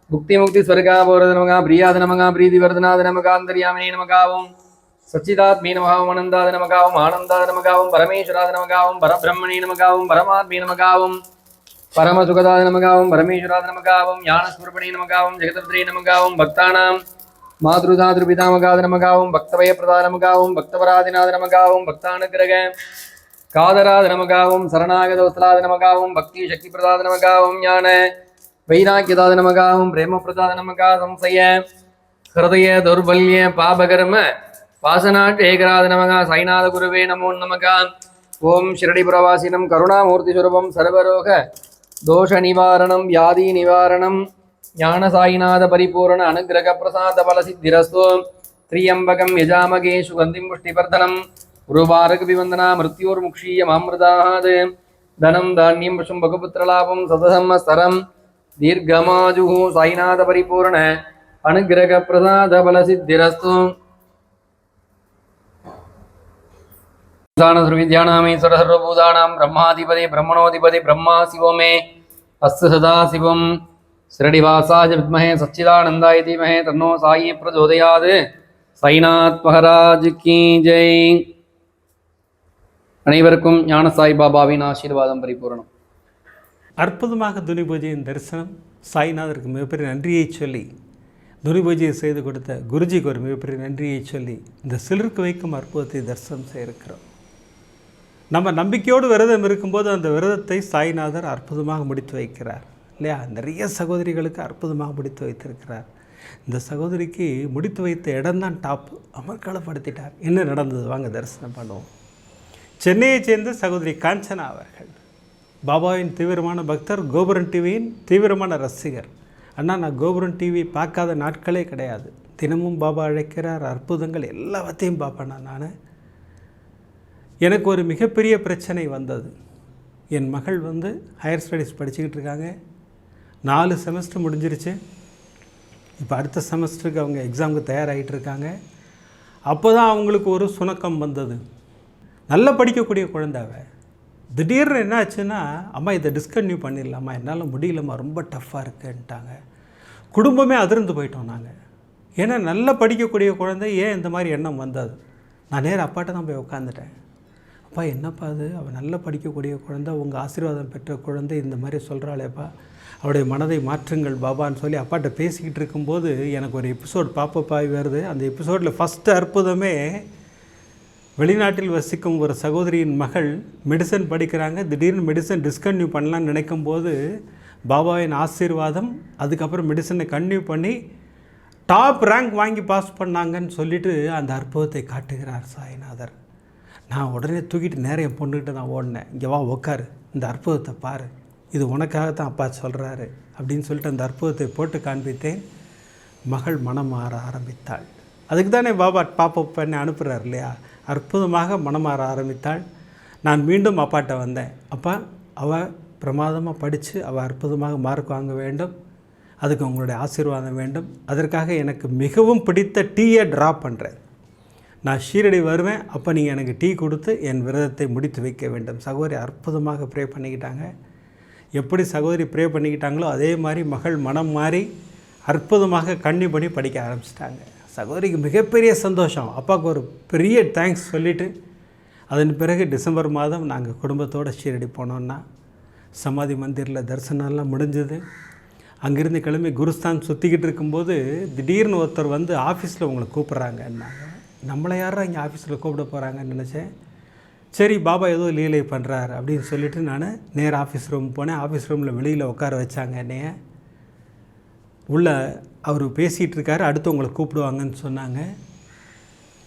भुक्तिमुक्ति स्वर्गापोरद नमः प्रियाद नमः प्रीतिवर्धनाद नमः अन्तर्यामिने नमः ॐ सच्चिदात्मे नमः ॐ आनन्दाद नमः ॐ आनन्दाद नमः ॐ परमेश्वराद नमः ॐ परब्रह्मणे नमः ॐ परमात्मे नमः ॐ परमसुखदाय नमः ॐ परमेश्वराय नमः ॐ ज्ञानस्वरूपिणे नमः ॐ जगदत्रे नमः ॐ भक्तानां मातृदातृपितामगाय नमः ॐ भक्तभयप्रदाय नमः ॐ भक्तपराधिनाय नमः ॐ भक्तानुग्रह कादराय नमः ॐ शरणागतवत्सलाय नमः ॐ भक्तिशक्तिप्रदाय नमः ॐ ज्ञान वैराग्यदाय नमः ॐ प्रेमप्रदाय नमः संशय हृदय दौर्बल्य पापकर्म वासनाट्येकराय नमः साईनाथ गुरुवे नमो नमः ओम शिरडिपुरवासिनं करुणामूर्तिस्वरूपं सर्वरोग दोष निवारणं व्याधि निवारणं ज्ञान साईनाथ परिपूर्ण अनुग्रह प्रसाद फल सिद्धिरस्तु त्र्यंबकं यजामहे सुगन्धिं पुष्टिवर्धनं गुरुवारक विवंदना मृत्योर्मुक्षीयमामृतात् धनं धान्यं पशुं भगपुत्रलाभं सततं स्तरं दीर्घमाजुः साईनाथ परिपूर्ण अनुग्रह प्रसाद फल सिद्धिरस्तु सर्वविद्यानामीश्वर सर्वभूतानां ब्रह्माधिपति ब्रह्मणोधिपति ब्रह्मा शिवो मे अस्य सदा शिवं शिरडिवासाय विद्महे सच्चिदानन्दाय धीमहि तन्नो साई प्रचोदयात् साईनाथ महाराज की जय அனைவருக்கும் ஞான சாய் பாபாவின் ஆசீர்வாதம் பரிபூரணம். அற்புதமாக துனி பூஜையின் தரிசனம் சாய்நாதருக்கு மிகப்பெரிய நன்றியை சொல்லி துனி பூஜையை செய்து கொடுத்த குருஜிக்கு ஒரு மிகப்பெரிய நன்றியை சொல்லி இந்த சிலருக்கு வைக்கும் அற்புதத்தை தரிசனம் செய்திருக்கிறோம். நம்ம நம்பிக்கையோடு விரதம் இருக்கும்போது அந்த விரதத்தை சாய்நாதர் அற்புதமாக முடித்து வைக்கிறார் இல்லையா? நிறைய சகோதரிகளுக்கு அற்புதமாக முடித்து வைத்திருக்கிறார். இந்த சகோதரிக்கு முடித்து வைத்த இடம்தான் டாப், அமர்க்களப்படுத்திட்டார். என்ன நடந்தது வாங்க தரிசனம் பண்ணுவோம். சென்னையைச் சேர்ந்த சகோதரி காஞ்சனா அவர்கள் பாபாவின் தீவிரமான பக்தர், கோபுரம் டிவியின் தீவிரமான ரசிகர். அண்ணா, நான் கோபுரம் டிவி பார்க்காத நாட்களே கிடையாது. தினமும் பாபா அழைக்கிறார், அற்புதங்கள் எல்லாத்தையும் பார்ப்பேன் நான். எனக்கு ஒரு மிகப்பெரிய பிரச்சனை வந்தது. என் மகள் ஹையர் ஸ்டடீஸ் படிச்சுக்கிட்டு இருக்காங்க. 4 செமஸ்டர் முடிஞ்சிருச்சு. இப்போ அடுத்த செமஸ்டருக்கு அவங்க எக்ஸாமுக்கு தயாராகிட்டு இருக்காங்க. அப்போ தான் அவங்களுக்கு ஒரு சுணக்கம் வந்தது. நல்லா படிக்கக்கூடிய குழந்தைவ திடீர்னு என்ன ஆச்சுன்னா, அம்மா இதை டிஸ்கன்டினியூ பண்ணிடலாமா, என்னால் முடியலம்மா, ரொம்ப டஃப்பாக இருக்குன்ட்டாங்க. குடும்பமே அதிர்ந்து போயிட்டோம் நாங்கள். ஏன்னா நல்லா படிக்கக்கூடிய குழந்தை, ஏன் இந்த மாதிரி எண்ணம் வந்தது? நான் நேரம் அப்பாட்ட தான் போய் உட்காந்துட்டேன். அப்பா என்னப்பா அது, அவள் நல்லா படிக்கக்கூடிய குழந்தை, உங்கள் ஆசீர்வாதம் பெற்ற குழந்தை இந்த மாதிரி சொல்கிறாளேப்பா, அவருடைய மனதை மாற்றுங்கள் பாபான்னு சொல்லி அப்பாட்ட பேசிக்கிட்டு இருக்கும்போது எனக்கு ஒரு எபிசோட் பாப்பப் ஆகி வருது. அந்த எபிசோடில் ஃபஸ்ட்டு அற்புதமே, வெளிநாட்டில் வசிக்கும் ஒரு சகோதரியின் மகள் மெடிசன் படிக்கிறாங்க. திடீர்னு மெடிசன் டிஸ்கன்டினியூ பண்ணலான்னு நினைக்கும் போது பாபாவின் ஆசீர்வாதம், அதுக்கப்புறம் மெடிசனை கன்டினியூ பண்ணி டாப் ரேங்க் வாங்கி பாஸ் பண்ணாங்கன்னு சொல்லிவிட்டு அந்த அற்புதத்தை காட்டுகிறார் சாய்நாதர். நான் உடனே தூக்கிட்டு நேரம் என் பொண்ணுக்கிட்ட நான் ஓடினேன். இங்கே வா உட்காரு, இந்த அற்புதத்தை பாரு, இது உனக்காகத்தான் அப்பா சொல்கிறாரு அப்படின்னு சொல்லிட்டு அந்த அற்புதத்தை போட்டு காண்பித்தேன். மகள் மனம் மாற ஆரம்பித்தாள். அதுக்கு தானே பாபா பாப்பப் பண்ணி அனுப்புகிறார் இல்லையா? அற்புதமாக மனம் மாற ஆரம்பித்தாள். நான் மீண்டும் அப்பாட்ட வந்தேன். அப்பா, அவள் பிரமாதமாக படித்து அவள் அற்புதமாக மார்க் வாங்க வேண்டும், அதுக்கு உங்களுடைய ஆசீர்வாதம் வேண்டும். அதற்காக எனக்கு மிகவும் பிடித்த டீயை ட்ராப் பண்ணுறேன். நான் ஷீரடி வருவேன், அப்போ நீங்கள் எனக்கு டீ கொடுத்து என் விரதத்தை முடித்து வைக்க வேண்டும். சகோதரி அற்புதமாக ப்ரே பண்ணிக்கிட்டாங்க. எப்படி சகோதரி ப்ரே பண்ணிக்கிட்டாங்களோ அதே மாதிரி மகள் மனம் மாறி அற்புதமாக கண்ணி பண்ணி படிக்க ஆரம்பிச்சிட்டாங்க. சகோதரிக்கு மிகப்பெரிய சந்தோஷம். அப்பாவுக்கு ஒரு பெரிய தேங்க்ஸ் சொல்லிவிட்டு அதன் பிறகு டிசம்பர் மாதம் நாங்கள் குடும்பத்தோடு ஷீரடி போனோன்னா சமாதி மந்திரில் தரிசனம்லாம் முடிஞ்சது. அங்கேருந்து கிளம்பி குருஸ்தான் சுற்றிக்கிட்டு இருக்கும்போது திடீர்னு ஒருத்தர் வந்து ஆஃபீஸில் உங்களை கூப்பிட்றாங்கன்னாங்க. நம்மளை யாரும் இங்கே ஆஃபீஸில் கூப்பிட போகிறாங்கன்னு நினச்சேன். சரி, பாபா ஏதோ லீலை பண்ணுறார் அப்படின்னு சொல்லிவிட்டு நான் நேராக ஆஃபீஸ் ரூம் போனேன். ஆஃபீஸ் ரூமில் வெளியில் உட்கார வச்சாங்க என்னைய. உள்ளே அவர் பேசிகிட்டு இருக்காரு, அடுத்து உங்களை கூப்பிடுவாங்கன்னு சொன்னாங்க.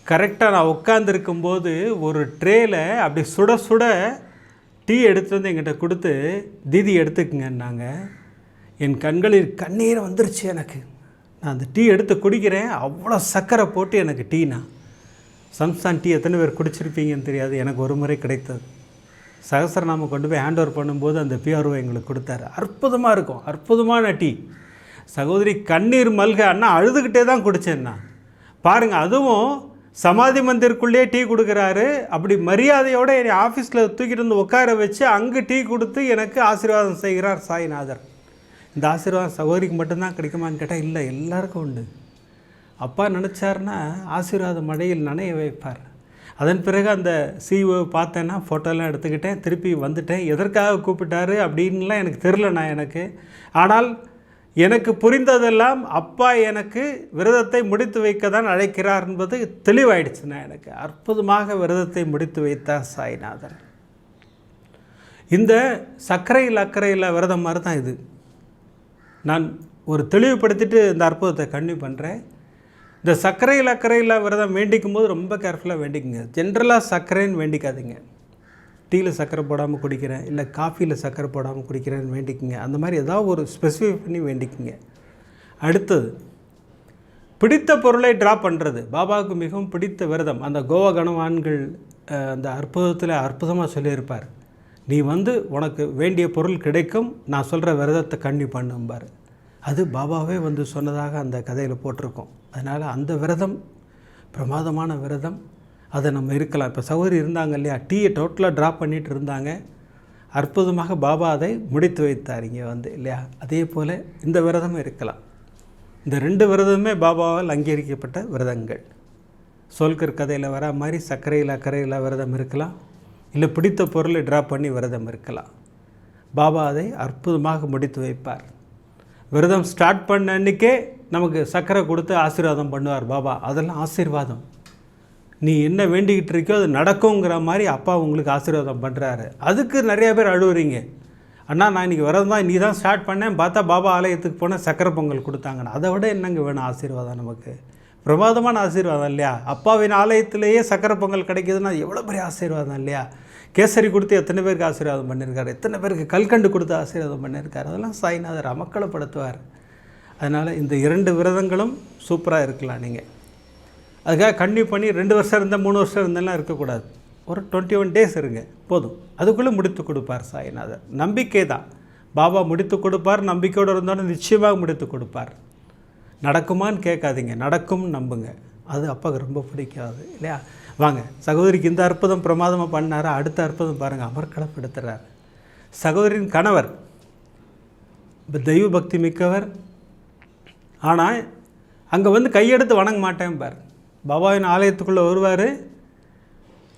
கரெக்டாக நான் உட்காந்துருக்கும்போது ஒரு ட்ரேயில் அப்படி சுட சுட டீ எடுத்து வந்து எங்கிட்ட கொடுத்து, தீதி எடுத்துக்குங்கன்னாங்க. என் கண்களில் கண்ணீர் வந்துருச்சு எனக்கு. நான் அந்த டீ எடுத்து குடிக்கிறேன், அவ்வளோ சர்க்கரை போட்டு எனக்கு டீனா. சம்ஸ்தான் டீ எத்தனை பேர் குடிச்சிருப்பீங்கன்னு தெரியாது, எனக்கு ஒரு முறை கிடைத்தது. சகஸ்ரநாமம் கொண்டு போய் ஹேண்ட் ஓவர் பண்ணும்போது அந்த பிஆர்ஓ எங்களுக்கு கொடுத்தாரு. அற்புதமாக இருக்கும், அற்புதமான டீ. சகோதரி கண்ணீர் மல்க, அண்ணா அழுதுகிட்டே தான் குடித்தேன்னா பாருங்கள். அதுவும் சமாதி மந்திருக்குள்ளேயே டீ கொடுக்குறாரு. அப்படி மரியாதையோடு என்னை ஆஃபீஸில் தூக்கிட்டு வந்து உட்கார வச்சு அங்கே டீ கொடுத்து எனக்கு ஆசீர்வாதம் செய்கிறார் சாய்நாதர். இந்த ஆசீர்வாதம் சகோதரிக்கு மட்டும்தான் கிடைக்குமான்னு கேட்டால் இல்லை, எல்லாருக்கும் உண்டு. அப்பா நினச்சார்னா ஆசீர்வாத மழையில் நனைய வைப்பார். அதன் பிறகு அந்த சிஓ பார்த்தேன்னா ஃபோட்டோலாம் எடுத்துக்கிட்டேன், திருப்பி வந்துட்டேன். எதற்காக கூப்பிட்டாரு அப்படின்லாம் எனக்கு தெரிலண்ணா எனக்கு. ஆனால் எனக்கு புரிந்ததெல்லாம் அப்பா எனக்கு விரதத்தை முடித்து வைக்க தான் அழைக்கிறார் என்பது தெளிவாயிடுச்சுண்ணா எனக்கு. அற்புதமாக விரதத்தை முடித்து வைத்தார் சாய்நாதர். இந்த சர்க்கரையில் அக்கறையில் விரதம் மாதிரி தான் இது. நான் ஒரு தெளிவுபடுத்திட்டு இந்த அற்புதத்தை கன்டினியூ பண்ணுறேன். இந்த சர்க்கரையில் அக்கறையில் விரதம் வேண்டிக்கும் போது ரொம்ப கேர்ஃபுல்லாக வேண்டிக்குங்க. ஜென்ரலாக சர்க்கரைன்னு வேண்டிக்காதீங்க. டீயில் சர்க்கரை போடாமல் குடிக்கிறேன், இல்லை காஃபியில் சர்க்கரை போடாமல் குடிக்கிறேன்னு வேண்டிக்குங்க. அந்த மாதிரி ஏதாவது ஒரு ஸ்பெசிஃபை பண்ணி வேண்டிக்குங்க. அடுத்தது, பிடித்த பொருளை ட்ராப் பண்ணுறது. பாபாவுக்கு மிகவும் பிடித்த விரதம். அந்த கோவா கணவான்கள் அந்த அற்புதத்தில் அற்புதமாக சொல்லியிருப்பார். நீ வந்து உனக்கு வேண்டிய பொருள் கிடைக்கும், நான் சொல்கிற விரதத்தை கண்ணி பண்ணும்பார். அது பாபாவே வந்து சொன்னதாக அந்த கதையில் போட்டிருக்கோம். அதனால் அந்த விரதம் பிரமாதமான விரதம். அதை நம்ம இருக்கலாம். இப்போ சகோதரி இருந்தாங்க இல்லையா, டீயை டோட்டலாக ட்ராப் பண்ணிகிட்டு இருந்தாங்க. அற்புதமாக பாபா அதை முடித்து வைத்தார் இங்கே வந்து இல்லையா. அதே போல் இந்த விரதமும் இருக்கலாம். இந்த ரெண்டு விரதமே பாபாவால் அங்கீகரிக்கப்பட்ட விரதங்கள். சோல்கர் கதையில் வர மாதிரி சர்க்கரையில் அக்கறையில் விரதம் இருக்கலாம், இல்லை பிடித்த பொருளை ட்ராப் பண்ணி விரதம் இருக்கலாம். பாபா அதை அற்புதமாக முடித்து வைப்பார். விரதம் ஸ்டார்ட் பண்ண அன்றைக்கே நமக்கு சர்க்கரை கொடுத்து ஆசீர்வாதம் பண்ணுவார் பாபா. அதெல்லாம் ஆசீர்வாதம். நீ என்ன வேண்டிக்கிட்டு இருக்கோ அது நடக்குங்கிற மாதிரி அப்பா உங்களுக்கு ஆசீர்வாதம் பண்ணுறாரு. அதுக்கு நிறையா பேர் அழுவுறீங்க, அண்ணா நான் இன்றைக்கி விரதம் தான், நீ தான் ஸ்டார்ட் பண்ணேன், பார்த்தா பாபா ஆலயத்துக்கு போனால் சர்க்கரை பொங்கல் கொடுத்தாங்கண்ணா. அதை விட என்னங்க வேணும் ஆசீர்வாதம்? நமக்கு பிரமாதமான ஆசீர்வாதம் இல்லையா? அப்பாவின் ஆலயத்திலேயே சர்க்கரை பொங்கல் கிடைக்கிதுன்னா எவ்வளோ பெரிய ஆசீர்வாதம் இல்லையா? கேசரி கொடுத்து எத்தனை பேருக்கு ஆசீர்வாதம் பண்ணியிருக்காரு, எத்தனை பேருக்கு கல்கண்டு கொடுத்து ஆசீர்வாதம் பண்ணியிருக்காரு. அதெல்லாம் சாய்நாதர் அமக்களப்படுத்துவார். அதனால் இந்த 2 விரதங்களும் சூப்பராக இருக்கலாம். நீங்கள் அதுக்காக கன்டினியூ பண்ணி 2 வருஷம் இருந்தால் 3 வருஷம் இருந்தாலும் இருக்கக்கூடாது. ஒரு 21 டேஸ் இருங்க போதும். அதுக்குள்ளே முடித்து கொடுப்பார் சாய்நாதர். நம்பிக்கை தான். பாபா முடித்து கொடுப்பார். நம்பிக்கையோடு இருந்தாலும் நிச்சயமாக முடித்து கொடுப்பார். நடக்குமான்னு கேட்காதீங்க, நடக்கும் நம்புங்க. அது அப்பாவுக்கு ரொம்ப பிடிக்காது இல்லையா? வாங்க, சகோதரிக்கு இந்த அற்புதம் பிரமாதமாக பண்ணார். அடுத்த அற்புதம் பாருங்கள், அமர்க்களப்படுத்துகிறார். சகோதரின் கணவர் தெய்வ பக்தி மிக்கவர். ஆனால் அங்கே வந்து கையெடுத்து வணங்க மாட்டேன் பார். பாபாவின் ஆலயத்துக்குள்ளே வருவார்,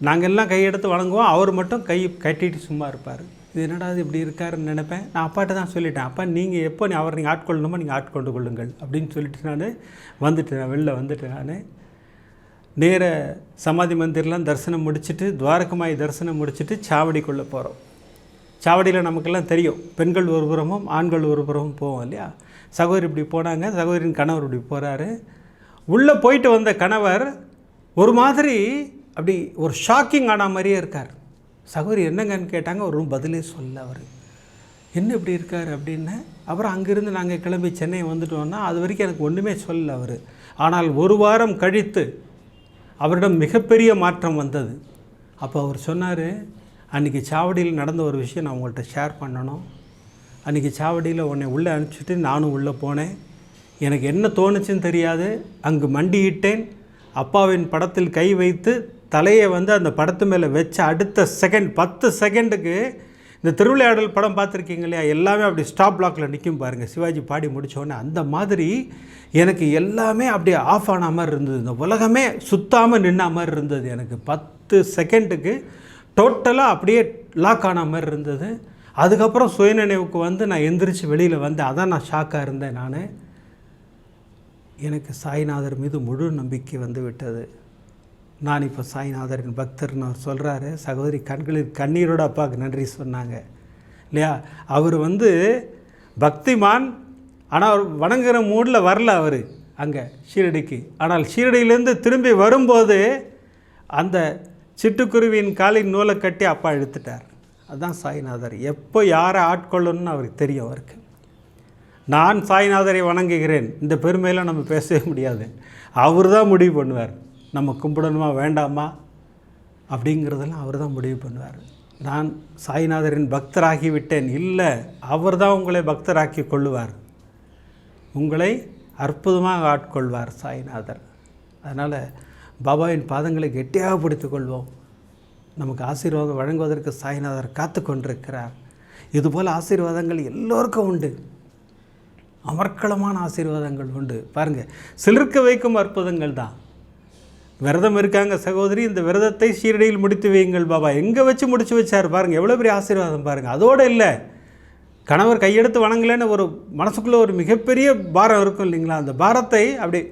நாங்கள் எல்லாம் கையெடுத்து வணங்குவோம், அவர் மட்டும் கை கட்டிட்டு சும்மா இருப்பார். இது என்னடா இது இப்படி இருக்காருன்னு நினைப்பேன். நான் அப்பாட்ட தான் சொல்லிட்டேன், அப்பா நீங்கள் எப்போ அவர் நீங்கள் ஆட்கொள்ளணுமோ நீங்கள் ஆட்கொண்டு கொள்ளுங்கள் அப்படின்னு சொல்லிட்டு நான் வந்துட்டேன். வெளில வந்துட்டேன். நான் நேர சமாதி மந்திர்லாம் தரிசனம் முடிச்சுட்டு, துவாரகமாய் தரிசனம் முடிச்சுட்டு சாவடிக்குள்ளே போகிறோம். சாவடியில் நமக்கெல்லாம் தெரியும், பெண்கள் ஒரு புறமும் ஆண்கள் ஒரு புறமும் போவோம் இல்லையா. சகோதரி இப்படி போனாங்க, சகோதரின் கணவர் இப்படி போகிறாரு. உள்ளே போயிட்டு வந்த கணவர் ஒரு மாதிரி அப்படி ஒரு ஷாக்கிங் ஆன மாதிரியே இருக்கார். சகோதரி என்னங்கன்னு கேட்டாங்க, ஒரு பதிலே சொல்ல அவர். என்ன இப்படி இருக்கார் அப்படின்னு. அப்புறம் அங்கேருந்து நாங்கள் கிளம்பி சென்னை வந்துட்டோன்னா அது வரைக்கும் எனக்கு ஒன்றுமே சொல்லல அவர். ஆனால் ஒரு வாரம் கழித்து அவரிடம் மிகப்பெரிய மாற்றம் வந்தது. அப்போ அவர் சொன்னார், அன்றைக்கி சாவடியில் நடந்த ஒரு விஷயம் நான் உங்கள்கிட்ட ஷேர் பண்ணணும். அன்றைக்கி சாவடியில் உன்னை உள்ளே அனுப்பிச்சிட்டு நானும் உள்ளே போனேன். எனக்கு என்ன தோணுச்சுன்னு தெரியாது, அங்கு மண்டியிட்டேன். அப்பாவின் படத்தில் கை வைத்து தலையை அந்த படத்து மேலே வச்ச அடுத்த செகண்ட் 10 செகண்டுக்கு இந்த திருவிளையாடல் படம் பார்த்துருக்கீங்க இல்லையா, எல்லாமே அப்படி ஸ்டாப் பிளாக்கில் நிற்கும் பாருங்கள், சிவாஜி பாடி முடித்தோடனே. அந்த மாதிரி எனக்கு எல்லாமே அப்படியே ஆஃப் ஆன மாதிரி இருந்தது. இந்த உலகமே சுத்தாமல் நின்ன மாதிரி இருந்தது. எனக்கு 10 செகண்டுக்கு டோட்டலாக அப்படியே லாக் ஆன மாதிரி இருந்தது. அதுக்கப்புறம் சுயநினைவுக்கு நான் எந்திரிச்சு வெளியில் வந்தேன். அதான் நான் ஷாக்காக இருந்தேன். எனக்கு சாய்நாதர் மீது முழு நம்பிக்கை விட்டது. நான் இப்போ சாய்நாதரின் பக்தர்னு அவர் சொல்கிறாரு. சகோதரி கண்களில் கண்ணீரோட அப்பாவுக்கு நன்றி சொன்னாங்க இல்லையா. அவர் பக்திமான், ஆனால் அவர் வணங்குகிற மூடில் வரல அவர் அங்கே ஷீரடிக்கு. ஆனால் ஷீரடியிலேருந்து திரும்பி வரும்போது அந்த சிட்டுக்குருவியின் காலின் நூலை கட்டி அப்பா இழுத்துட்டார். அதுதான் சாய்நாதர். எப்போ யாரை ஆட்கொள்ளணும்னு அவருக்கு தெரியும். அவருக்கு நான் சாய்நாதரை வணங்குகிறேன் இந்த பெருமையெல்லாம் நம்ம பேசவே முடியாது. அவர் தான் முடிவு பண்ணுவார், நம்ம கும்பிடணுமா வேண்டாமா அப்படிங்கிறதெல்லாம் அவர் தான் முடிவு பண்ணுவார். நான் சாய்நாதரின் பக்தராகிவிட்டேன், இல்லை அவர் தான் உங்களை பக்தராக்கி கொள்ளுவார், உங்களை அற்புதமாக ஆட்கொள்வார் சாய்நாதர். அதனால் பாபாவின் பாதங்களை கெட்டியாக பிடித்து கொள்வோம். நமக்கு ஆசீர்வாதம் வழங்குவதற்கு சாய்நாதர் காத்து கொண்டிருக்கிறார். இதுபோல் ஆசீர்வாதங்கள் எல்லோருக்கும் உண்டு, அமர்க்களமான ஆசீர்வாதங்கள் உண்டு. பாருங்கள், சிலிர்க்க வைக்கும் அற்புதங்கள் தான். விரதம் இருக்காங்க சகோதரி, இந்த விரதத்தை ஷீரடியில் முடித்து வையுங்கள் பாபா. எங்கே வச்சு முடிச்சு வச்சார் பாருங்கள், எவ்வளோ பெரிய ஆசீர்வாதம் பாருங்கள். அதோடு இல்லை, கணவர் கையெடுத்து வணங்கலைன்னு ஒரு மனசுக்குள்ளே ஒரு மிகப்பெரிய பாரம் இருக்கும் இல்லைங்களா, அந்த பாரத்தை அப்படி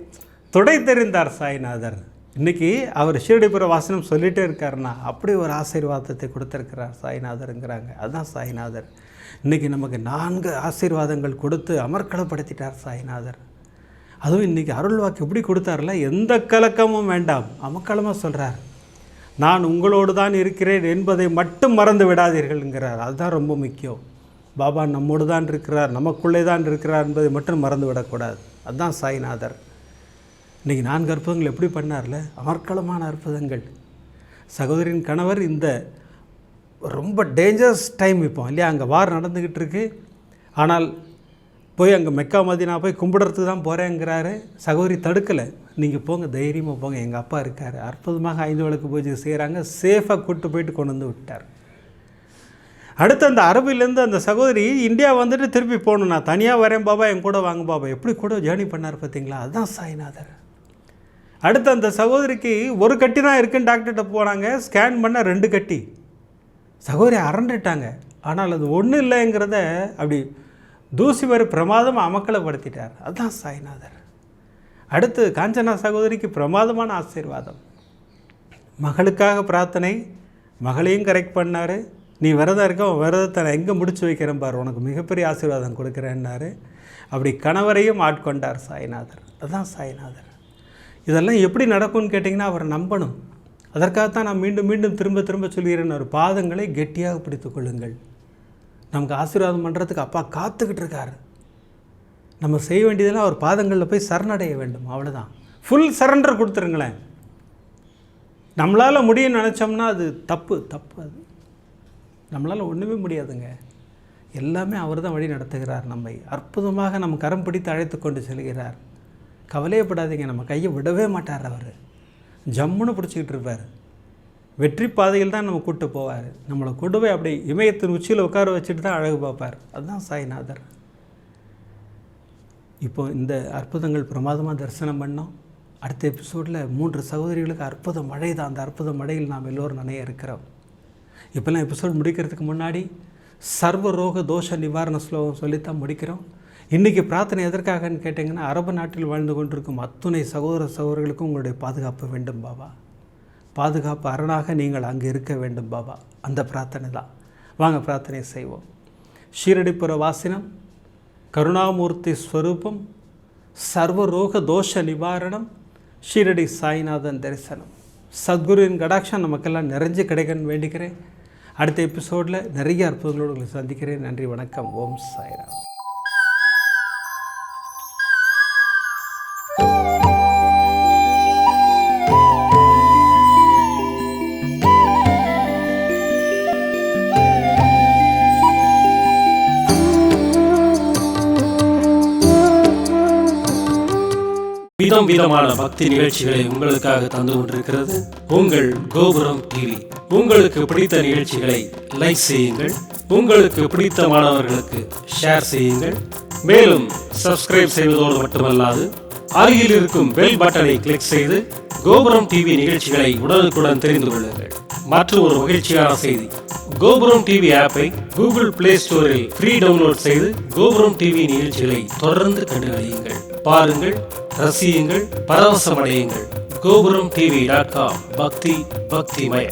துடை தெரிந்தார் சாய்நாதர். இன்றைக்கி அவர் ஷீரடிபுர வாசனம் சொல்லிகிட்டே இருக்காருன்னா அப்படி ஒரு ஆசீர்வாதத்தை கொடுத்துருக்கிறார் சாய்நாதருங்கிறாங்க. அதுதான் சாய்நாதர். இன்றைக்கி நமக்கு 4 ஆசீர்வாதங்கள் கொடுத்து அமர்க்களப்படுத்திட்டார் சாய்நாதர். அதுவும் இன்றைக்கி அருள் வாக்கு எப்படி கொடுத்தார்ல, எந்த கலக்கமும் வேண்டாம், அமக்களமாக சொல்கிறார். நான் உங்களோடு தான் இருக்கிறேன் என்பதை மட்டும் மறந்து விடாதீர்கள்ங்கிறார். அதுதான் ரொம்ப முக்கியம். பாபா நம்மோடு தான் இருக்கிறார், நமக்குள்ளே தான் இருக்கிறார் என்பதை மட்டும் மறந்து விடக்கூடாது. அதுதான் சாய்நாதர். இன்றைக்கி 4 அற்புதங்கள் எப்படி பண்ணார்ல, அமர்க்களமான அற்புதங்கள். சகோதரின் கணவர் இந்த ரொம்ப டேஞ்சரஸ் டைம் இப்போ இல்லையா, அங்கே வார் நடந்துக்கிட்டு இருக்கு. ஆனால் போய் அங்கே மெக்கா மதீனா போய் கும்பிடுறதுக்கு தான் போகிறேங்கிறாரு. சகோதரி தடுக்கலை, நீங்கள் போங்க, தைரியமாக போங்க, எங்கள் அப்பா இருக்கார். அற்புதமாக 5 விளக்கு பூஜை செய்கிறாங்க. சேஃபாக கூப்பிட்டு போயிட்டு கொண்டு வந்து விட்டார். அடுத்து அந்த அரபிலேருந்து அந்த சகோதரி இந்தியா திருப்பி போகணும், நான் தனியாக வரேன் பாபா, என் கூட வாங்க பாபா. எப்படி கூட ஜேர்னி பண்ணார் பார்த்தீங்களா, அதுதான் சாய்நாதர். அடுத்து அந்த சகோதரிக்கு ஒரு கட்டி தான் இருக்குன்னு டாக்டர்கிட்ட போனாங்க, ஸ்கேன் பண்ண 2 கட்டி. சகோதரி அரண்டுட்டாங்க. ஆனால் அது ஒன்றும் இல்லைங்கிறத அப்படி தூசி வரை பிரமாதமாக அமக்கலப்படுத்திட்டார். அதுதான் சாய்நாதர். அடுத்து காஞ்சனா சகோதரிக்கு பிரமாதமான ஆசீர்வாதம். மகளுக்காக பிரார்த்தனை, மகளையும் கரெக்ட் பண்ணார். நீ விரதம் இருக்க, விரதத்தை நான் எங்கே முடிச்சு வைக்கிறேன் பாரு, உனக்கு மிகப்பெரிய ஆசீர்வாதம் கொடுக்குறேன்னாரு. அப்படி கணவரையும் ஆட்கொண்டார் சாய்நாதர். அதுதான் சாய்நாதர். இதெல்லாம் எப்படி நடக்கும்னு கேட்டிங்கன்னா அவரை நம்பணும். அதற்காகத்தான் நான் மீண்டும் மீண்டும் திரும்ப திரும்ப சொல்கிறேன், ஒரு பாதங்களை கெட்டியாக பிடித்து கொள்ளுங்கள். நமக்கு ஆசீர்வாதம் பண்ணுறதுக்கு அப்பா காத்துக்கிட்டு இருக்கார். நம்ம செய்ய வேண்டியதெல்லாம் அவர் பாதங்களில் போய் சரணடைய வேண்டும், அவ்வளோதான். ஃபுல் சரண்டர் கொடுத்துருங்களேன். நம்மளால் முடியும்னு நினச்சோம்னா அது தப்பு. அது நம்மளால் ஒன்றுமே முடியாதுங்க. எல்லாமே அவர் தான் வழி நடத்துகிறார். நம்மை அற்புதமாக நம்ம கரம் பிடித்து அழைத்து கொண்டு செல்கிறார். கவலையப்படாதீங்க, நம்ம கையை விடவே மாட்டார். அவர் ஜம்முன்னு பிடிச்சிக்கிட்டு இருப்பார். வெற்றி பாதையில் தான் நம்ம கூப்பிட்டு போவார். நம்மளை கொண்டு போய் அப்படி இமயத்தின் உச்சியில் உட்கார வச்சுட்டு தான் அழகு பார்ப்பார். அதுதான் சாய்நாதர். இப்போ இந்த அற்புதங்கள் பிரமாதமாக தரிசனம் பண்ணோம். அடுத்த எபிசோடில் 3 சகோதரிகளுக்கு அற்புத மழை தான். அந்த அற்புத மழையில் நாம் எல்லோரும் நனைய இருக்கிறோம். இப்போல்லாம் எபிசோட் முடிக்கிறதுக்கு முன்னாடி சர்வ ரோக தோஷ நிவாரண ஸ்லோகம் சொல்லித்தான் முடிக்கிறோம். இன்றைக்கி பிரார்த்தனை எதற்காகன்னு கேட்டிங்கன்னா, அரபு நாட்டில் வாழ்ந்து கொண்டிருக்கும் அத்துணை சகோதர சகோதரர்களுக்கும் உங்களுடைய பாதுகாப்பு வேண்டும் பாபா. பாதுகாப்பு அரணாக நீங்கள் அங்கே இருக்க வேண்டும் பாபா. அந்த பிரார்த்தனை தான். வாங்க பிரார்த்தனை செய்வோம். ஷீரடிபுர வாசினம், கருணாமூர்த்தி ஸ்வரூபம், சர்வரோக தோஷ நிவாரணம், ஷீரடி சாய்நாதன் தரிசனம், சத்குருவின் கடாட்சம் நமக்கெல்லாம் நிறைஞ்சு கிடைக்கணும்னு வேண்டிக்கிறேன். அடுத்த எபிசோடில் நிறைய அற்புதங்களோடு உங்களை சந்திக்கிறேன். நன்றி, வணக்கம். ஓம் சாய்ராம். விதம் விதமான பக்தி நிகழ்ச்சிகளை உங்களுக்காக தந்து கொண்டிருக்கிறது உங்கள் கோபுரம் டிவி. உங்களுக்கு பிடித்த நிகழ்ச்சிகளை லைக் செய்யுங்கள், உங்களுக்கு பிடித்த மாணவர்களுக்கு ஷேர் செய்யுங்கள். மேலும் சப்ஸ்கிரைப் செய்வதோடு மட்டுமல்லாது அருகில் இருக்கும் பெல் பட்டனை கிளிக் செய்து கோபுரம் டிவி நிகழ்ச்சிகளை உடனுக்குடன் தெரிந்து கொள்ளுங்கள். மற்றும் ஒரு மகிழ்ச்சியான செய்தி, கோபுரம் டிவி ஆப்பை கூகுள் பிளே ஸ்டோரில் ஃப்ரீ டவுன்லோட் செய்து கோபுரம் டிவி நிகழ்ச்சிகளை தொடர்ந்து கண்டுகளியுங்கள், பாருங்கள், ரசியுங்கள், பரவசமடையுங்கள். gopuramtv.com. பக்தி பக்திமய.